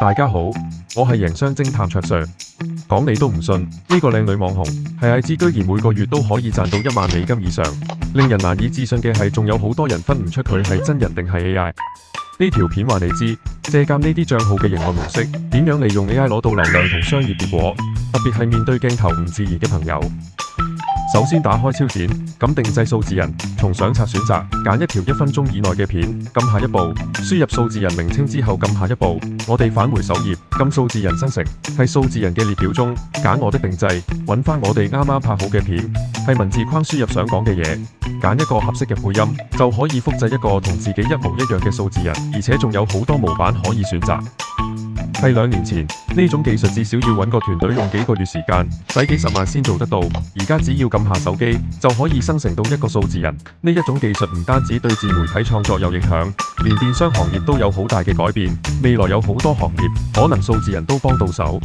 大家好，我係營商偵探卓 Sir。講你都唔信，呢個靚女網紅係 IG 居然每個月都可以賺到$10,000以上。令人難以置信嘅係，仲有好多人分唔出佢係真人定係 AI。呢條片話你知，借鑑呢啲賬號嘅營運模式，點樣利用 AI 攞到流量同商業結果，特別係面對鏡頭唔自然嘅朋友。首先打開超剪，咁定製數字人，從相冊選擇，揀一條1分鐘以內嘅片，撳下一步，輸入數字人名稱之後撳下一步，我哋返回首頁，撳數字人生成，係數字人嘅列表中揀我的定製，揾翻我哋啱啱拍好嘅片，係文字框輸入想講嘅嘢，揀一個合適嘅配音，就可以複製一個同自己一模一樣嘅數字人，而且仲有好多模板可以選擇。係2年前，呢種技術至少要揾個團隊用幾個月時間，使幾十萬先做得到。而家只要撳下手機，就可以生成到一個數字人。呢一種技術唔單止對自媒體創作有影響，連電商行業都有好大嘅改變。未來有好多行業，可能數字人都幫到手。